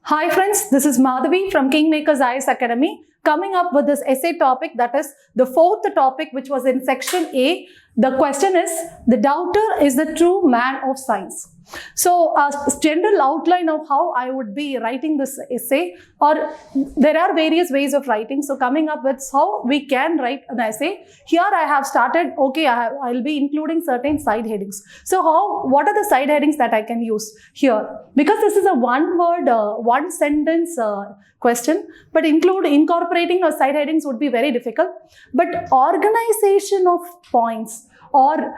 Hi friends, this is Madhavi from Kingmakers IAS Academy coming up with this essay topic, that is the fourth topic which was in section A. The question is, the doubter is the true man of science. So a general outline of how I would be writing this essay, or there are various ways of writing. So coming up with how we can write an essay. Here I have started, okay, I'll be including certain side headings. So what are the side headings that I can use here? Because this is a one word, one sentence question, but incorporating side headings would be very difficult. But organization of points, or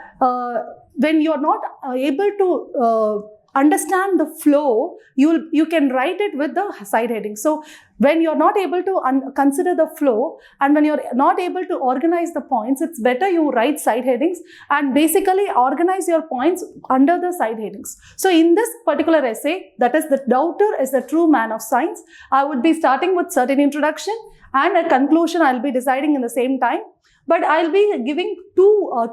when you're not able to understand the flow, you can write it with the side heading. So when you're not able to consider the flow, and when you're not able to organize the points, it's better you write side headings and basically organize your points under the side headings. So in this particular essay, that is the doubter is the true man of science, I would be starting with certain introduction and a conclusion I'll be deciding in the same time. But I'll be giving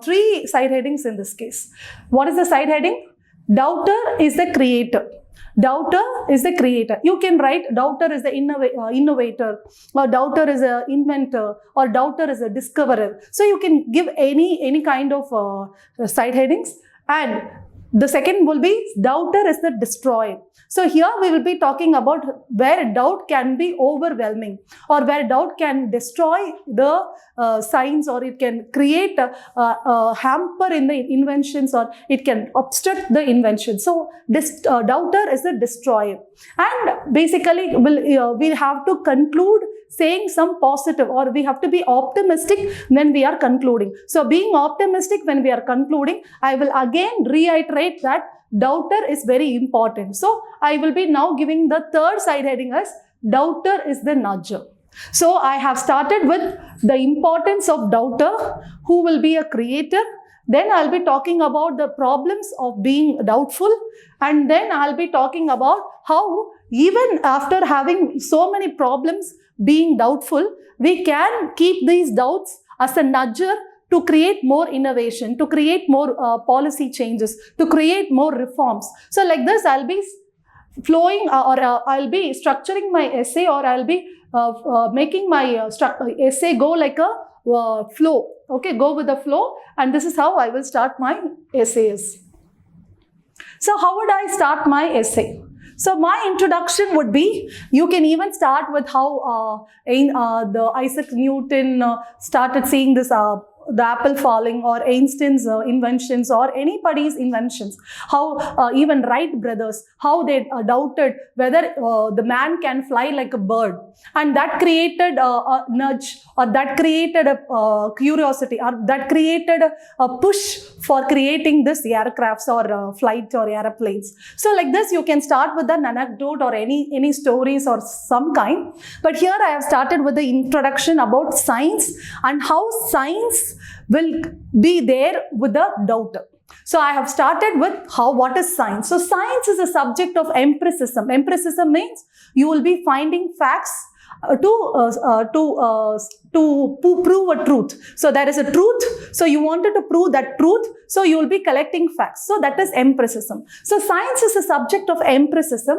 three side headings in this case. What is the side heading? Doubter is the creator. Doubter is the creator. You can write doubter is the innovator, or doubter is an inventor, or doubter is a discoverer. So you can give any kind of side headings. And the second will be doubter is the destroyer. So here we will be talking about where doubt can be overwhelming, or where doubt can destroy the science, or it can create a hamper in the inventions, or it can obstruct the invention. So this doubter is the destroyer. And basically we'll have to conclude saying some positive, or we have to be optimistic when we are concluding. So being optimistic when we are concluding, I will again reiterate that doubter is very important. So I will be now giving the third side heading as doubter is the nudger. So I have started with the importance of doubter, who will be a creator. Then I'll be talking about the problems of being doubtful. And then I'll be talking about how even after having so many problems being doubtful, we can keep these doubts as a nudger to create more innovation, to create more policy changes, to create more reforms. So like this, I'll be flowing, or I'll be structuring my essay, or I'll be making my essay go like a flow. Okay, go with the flow. And this is how I will start my essays. So how would I start my essay? So my introduction would be, you can even start with how the Isaac Newton started seeing this the apple falling, or Einstein's inventions, or anybody's inventions. How even Wright brothers, how they doubted whether the man can fly like a bird. And that created a nudge, or that created a curiosity, or that created a push for creating this aircrafts, or flight, or airplanes. So like this, you can start with an anecdote, or any stories, or some kind. But here I have started with the introduction about science, and how science will be there with the doubter. So I have started with what is science. So science is a subject of empiricism. Empiricism means you will be finding facts to prove a truth. So there is a truth. So you wanted to prove that truth. So you will be collecting facts. So that is empiricism. So science is a subject of empiricism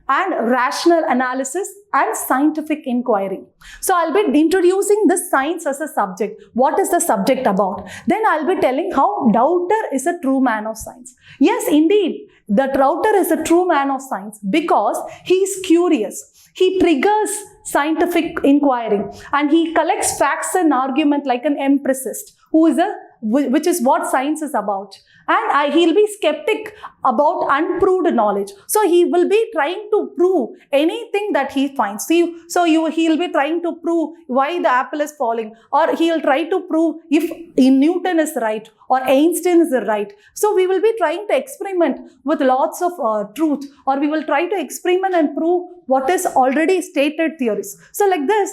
and rational analysis and scientific inquiry. So I'll be introducing this science as a subject. What is the subject about? Then I'll be telling how doubter is a true man of science. Yes, indeed, the doubter is a true man of science because he is curious. He triggers scientific inquiry, and he collects facts and argument like an empiricist, which is what science is about. And he'll be skeptic about unproved knowledge. So he will be trying to prove anything that he finds. He'll be trying to prove why the apple is falling, or he'll try to prove if Newton is right, or Einstein is right. So we will be trying to experiment with lots of truth, or we will try to experiment and prove what is already stated theories. So like this,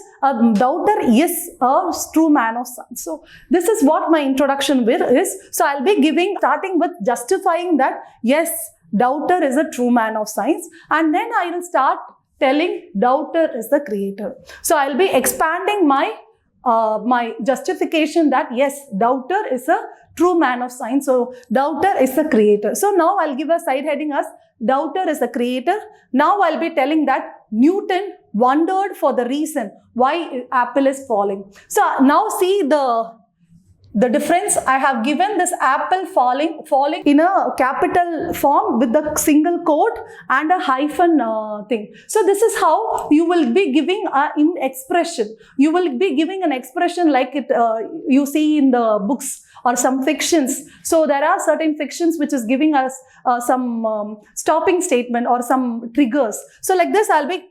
doubter is a true man of science. So this is what my introduction is. So I'll be starting with justifying that yes, doubter is a true man of science, and then I will start telling doubter is the creator. So I'll be expanding my justification that yes, doubter is a true man of science. So doubter is the creator. So now I'll give a side heading as doubter is the creator. Now I'll be telling that Newton wondered for the reason why apple is falling. So now see the difference. I have given this apple falling in a capital form with the single quote and a hyphen thing. So this is how you will be giving an expression. You will be giving an expression like it you see in the books or some fictions. So there are certain fictions which is giving us some stopping statement or some triggers. So like this, I'll be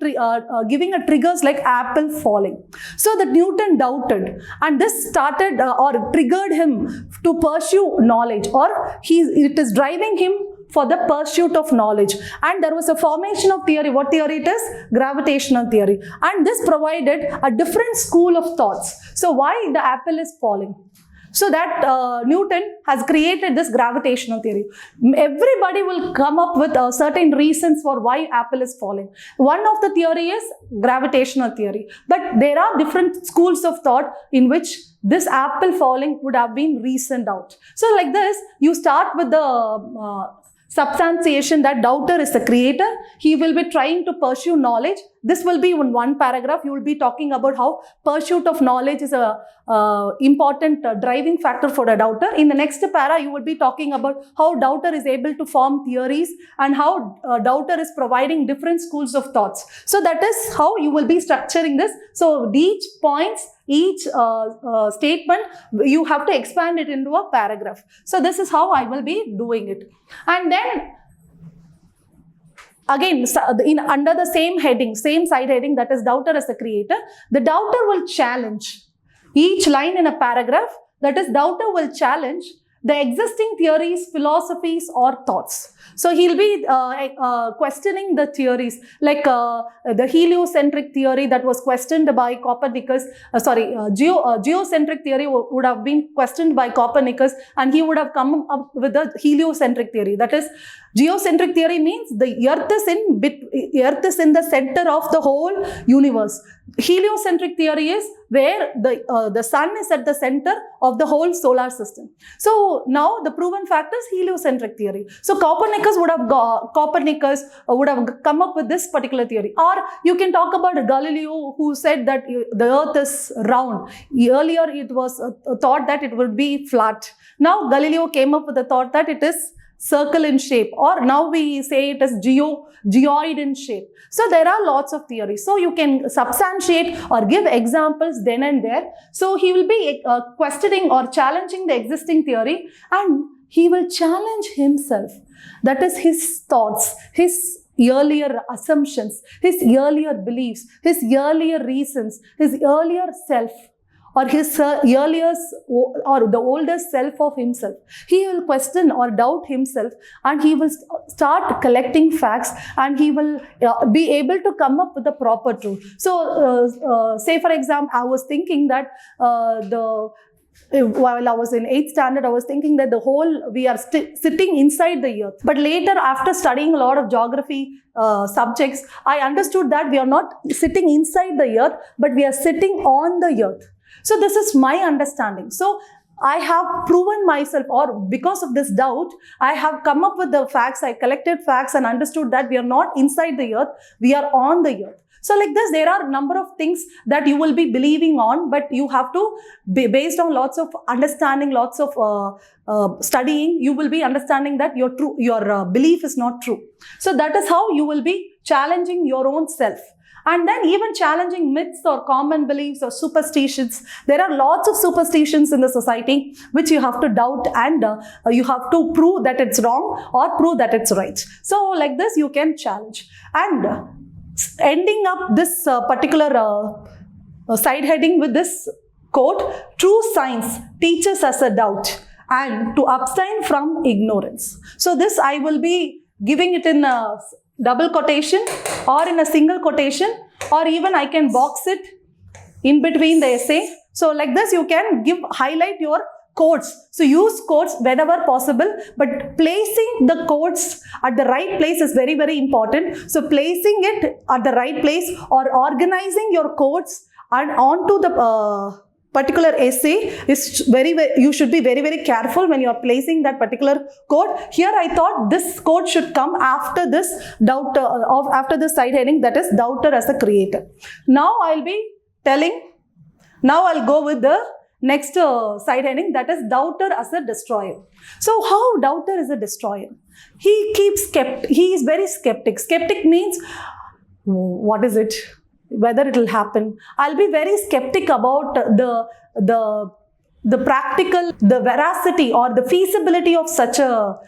giving a triggers like apple falling. So that Newton doubted, and this started or triggered him to pursue knowledge, or it is driving him for the pursuit of knowledge. And there was a formation of theory. What theory it is? Gravitational theory. And this provided a different school of thoughts. So why the apple is falling? So that Newton has created this gravitational theory. Everybody will come up with certain reasons for why apple is falling. One of the theory is gravitational theory. But there are different schools of thought in which this apple falling would have been reasoned out. So like this, you start with the substantiation that doubter is the creator. He will be trying to pursue knowledge. This will be in one paragraph. You will be talking about how pursuit of knowledge is a important driving factor for a doubter. In the next para, you will be talking about how doubter is able to form theories and how doubter is providing different schools of thoughts. So that is how you will be structuring this. So each points, each statement, you have to expand it into a paragraph. So this is how I will be doing it. And then again, under the same heading, same side heading, that is doubter as the creator, the doubter will challenge each line in a paragraph. That is, doubter will challenge the existing theories, philosophies or thoughts. So he'll be questioning the theories, like the heliocentric theory that was questioned by Copernicus, geocentric theory would have been questioned by Copernicus, and he would have come up with the heliocentric theory. That is, geocentric theory means the earth is in the center of the whole universe. Heliocentric theory is where the sun is at the center of the whole solar system. So now the proven fact is heliocentric theory. So Copernicus would have come up with this particular theory. Or you can talk about Galileo, who said that the earth is round. Earlier it was thought that it would be flat. Now Galileo came up with the thought that it is circle in shape, or now we say it as geoid in shape. So there are lots of theories. So you can substantiate or give examples then and there. So he will be questioning or challenging the existing theory, and he will challenge himself. That is his thoughts, his earlier assumptions, his earlier beliefs, his earlier reasons, his earlier self, or his earliest or the oldest self of himself. He will question or doubt himself, and he will start collecting facts, and he will be able to come up with the proper truth. So say for example, I was thinking that while I was in 8th standard, I was thinking that we are sitting inside the earth. But later, after studying a lot of geography subjects, I understood that we are not sitting inside the earth, but we are sitting on the earth. So this is my understanding. So I have proven myself, or because of this doubt, I have come up with the facts. I collected facts and understood that we are not inside the earth, we are on the earth. So like this, there are a number of things that you will be believing on, but you have to be based on lots of understanding, lots of studying, you will be understanding that your belief is not true. So that is how you will be challenging your own self. And then even challenging myths or common beliefs or superstitions. There are lots of superstitions in the society which you have to doubt, and you have to prove that it's wrong or prove that it's right. So like this, you can challenge. And ending up this particular side heading with this quote, true science teaches us a doubt and to abstain from ignorance. So this I will be giving it in a double quotation or in a single quotation, or even I can box it in between the essay. So like this, you can highlight your quotes. So use quotes whenever possible, but placing the quotes at the right place is very, very important. So placing it at the right place or organizing your quotes and onto the particular essay is you should be very careful when you are placing that particular quote. Here I thought this quote should come after this doubter, after the side heading, that is doubter as a creator. Now I'll go with the next side heading, that is doubter as a destroyer. So how doubter is a destroyer? He is very skeptic. Skeptic means, what is it? Whether it will happen. I'll be very skeptic about the practical, the veracity or the feasibility of such a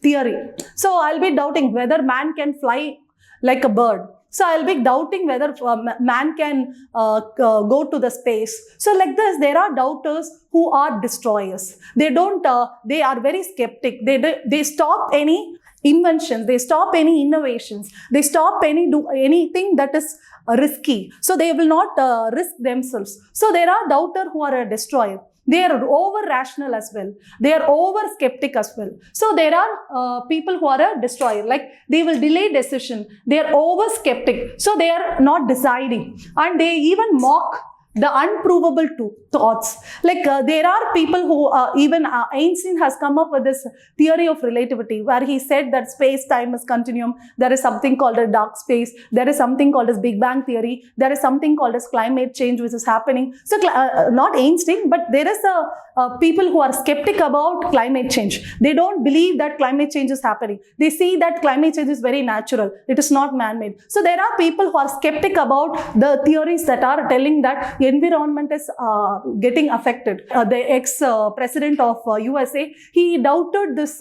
theory. So I'll be doubting whether man can fly like a bird. So I'll be doubting whether man can go to the space. So like this, there are doubters who are destroyers. They are very skeptic. They stop any inventions, they stop any innovations, they stop anything that is risky. So they will not risk themselves. So there are doubters who are a destroyer. They are over rational as well. They are over skeptic as well. So there are people who are a destroyer, like they will delay decision. They are over skeptic. So they are not deciding, and they even mock the unprovable thoughts. Like there are people who, even Einstein has come up with this theory of relativity, where he said that space-time is continuum. There is something called a dark space. There is something called as Big Bang theory. There is something called as climate change, which is happening. So not Einstein, but there is people who are skeptic about climate change. They don't believe that climate change is happening. They see that climate change is very natural. It is not man-made. So there are people who are skeptic about the theories that are telling that environment is getting affected. The ex-president of USA, he doubted this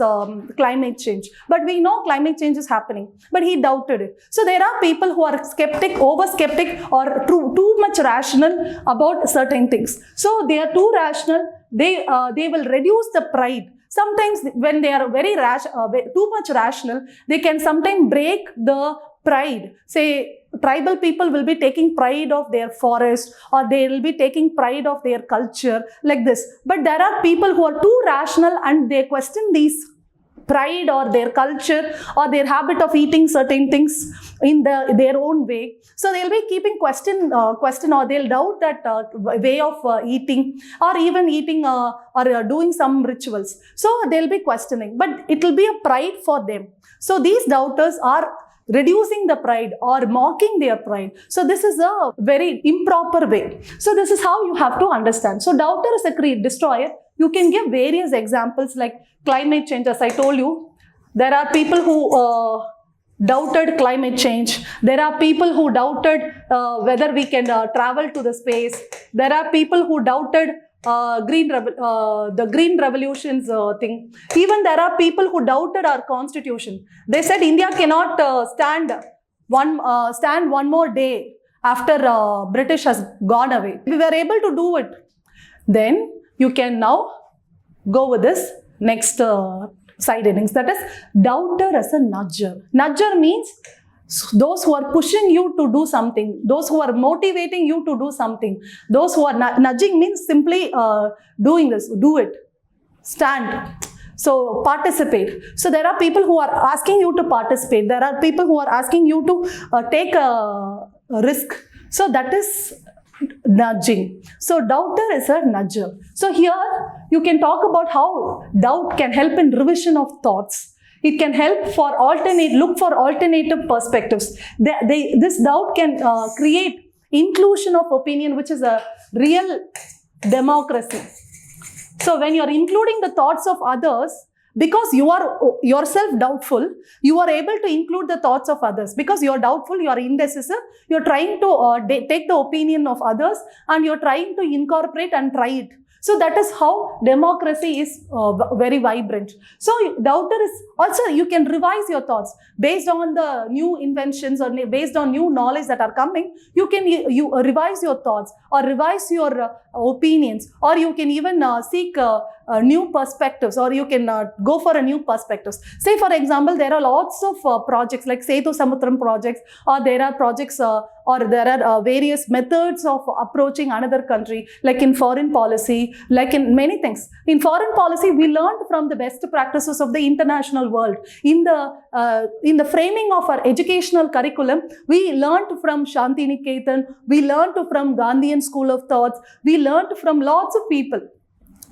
climate change. But we know climate change is happening. But he doubted it. So there are people who are skeptic, over-skeptic, or too much rational about certain things. So they are too rational. They will reduce the pride. Sometimes when they are very too much rational, they can sometimes break the pride. Say, tribal people will be taking pride of their forest, or they will be taking pride of their culture, like this. But there are people who are too rational and they question these pride or their culture or their habit of eating certain things in their own way. So they'll be keeping question or they'll doubt that way of eating, or even eating or doing some rituals. So they'll be questioning, but it will be a pride for them. So these doubters are reducing the pride or mocking their pride. So this is a very improper way. So this is how you have to understand. So doubter is a destroyer. You can give various examples like climate change. As I told you, there are people who doubted climate change. There are people who doubted whether we can travel to the space. There are people who doubted the green revolutions thing. Even there are people who doubted our constitution. They said India cannot stand one more day after British has gone away. We were able to do it. Then you can now go with this next side innings, that is doubter as a nudger. Nudger means those who are pushing you to do something, those who are motivating you to do something. Those who are nudging means simply doing this, do it, stand. So participate. So there are people who are asking you to participate. There are people who are asking you to take a risk. So that is nudging. So doubter is a nudger. So here you can talk about how doubt can help in revision of thoughts. It can help for look for alternative perspectives. This doubt can create inclusion of opinion, which is a real democracy. So when you are including the thoughts of others, because you are yourself doubtful, you are able to include the thoughts of others. Because you are doubtful, you are indecisive, you are trying to take the opinion of others and you are trying to incorporate and try it. So that is how democracy is very vibrant. So doubter is also, you can revise your thoughts based on the new inventions or based on new knowledge that are coming. You can revise your thoughts or revise your opinions, or you can even seek new perspectives, or you can go for a new perspectives. Say for example, there are lots of projects like Setu Samudram projects, or there are projects or there are various methods of approaching another country, like in foreign policy, like in many things. In foreign policy, we learned from the best practices of the international world. In the framing of our educational curriculum, we learned from Shanti Niketan, we learned from Gandhian school of thoughts, we learned from lots of people.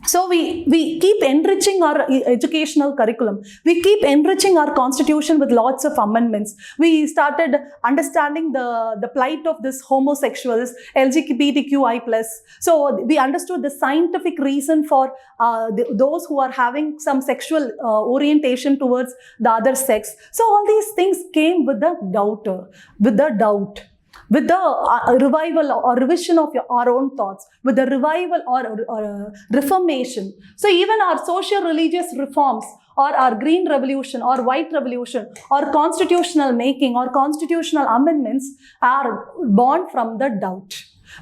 So we keep enriching our educational curriculum. We keep enriching our constitution with lots of amendments. We started understanding the plight of this homosexuals, LGBTQI+. So we understood the scientific reason for those who are having some sexual orientation towards the other sex. So all these things came with the doubter, with the doubt, with the revival or revision of our own thoughts, with the revival or reformation. So even our social religious reforms, or our green revolution, or white revolution, or constitutional making, or constitutional amendments are born from the doubt.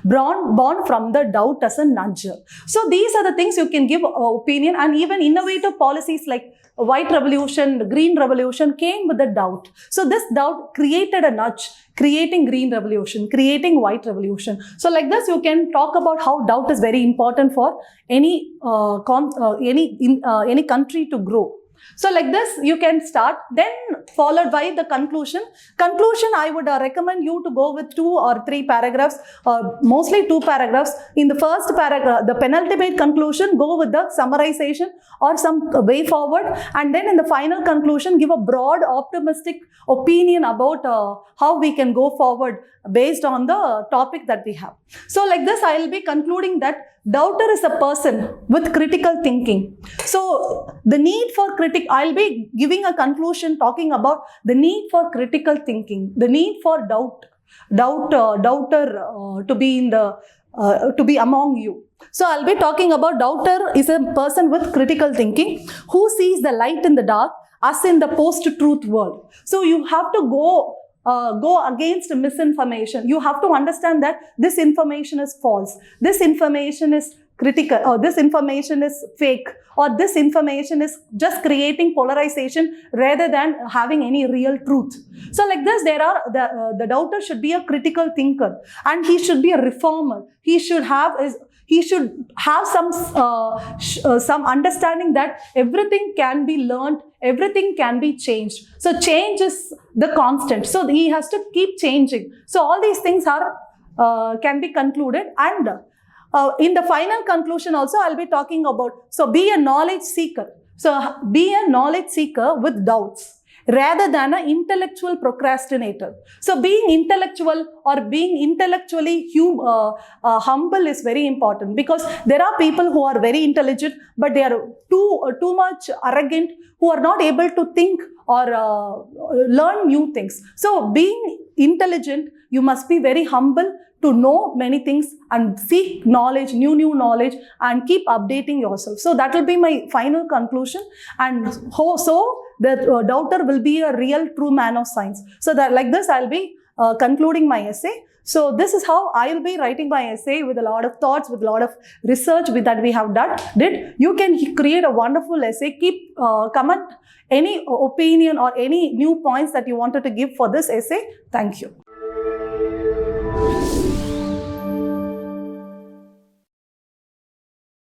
Born from the doubt as a nudge. So these are the things you can give opinion, and even innovative policies like white revolution, green revolution came with the doubt. So this doubt created a nudge, creating green revolution, creating white revolution. So like this, you can talk about how doubt is very important for any country to grow. So like this, you can start, then followed by the conclusion. Conclusion, I would recommend you to go with 2 or 3 paragraphs, mostly 2 paragraphs. In the first paragraph, the penultimate conclusion, go with the summarization or some way forward. And then in the final conclusion, give a broad optimistic opinion about how we can go forward based on the topic that we have. So like this, I will be concluding that doubter is a person with critical thinking. So the need for I'll be giving a conclusion talking about the need for critical thinking, the need for doubter to be in the to be among you. So I'll be talking about doubter is a person with critical thinking who sees the light in the dark, as in the post-truth world. So you have to go against misinformation. You have to understand that this information is false, this information is critical, or this information is fake, or this information is just creating polarization rather than having any real truth. So like this, the doubter should be a critical thinker, and he should be a reformer. He should have some understanding that everything can be learned, everything can be changed. So change is the constant. So he has to keep changing. So all these things are can be concluded. And in the final conclusion also, I'll be talking about, so be a knowledge seeker. So be a knowledge seeker with doubts, rather than an intellectual procrastinator. So being intellectual or being intellectually humble is very important, because there are people who are very intelligent, but they are too much arrogant, who are not able to think or learn new things. So being intelligent, you must be very humble to know many things and seek knowledge, new knowledge, and keep updating yourself. So that will be my final conclusion. And so the doubter will be a real true man of science. So that like this, I'll be concluding my essay. So this is how I will be writing my essay, with a lot of thoughts, with a lot of research that we have did. You can create a wonderful essay. Keep comment any opinion or any new points that you wanted to give for this essay. Thank you.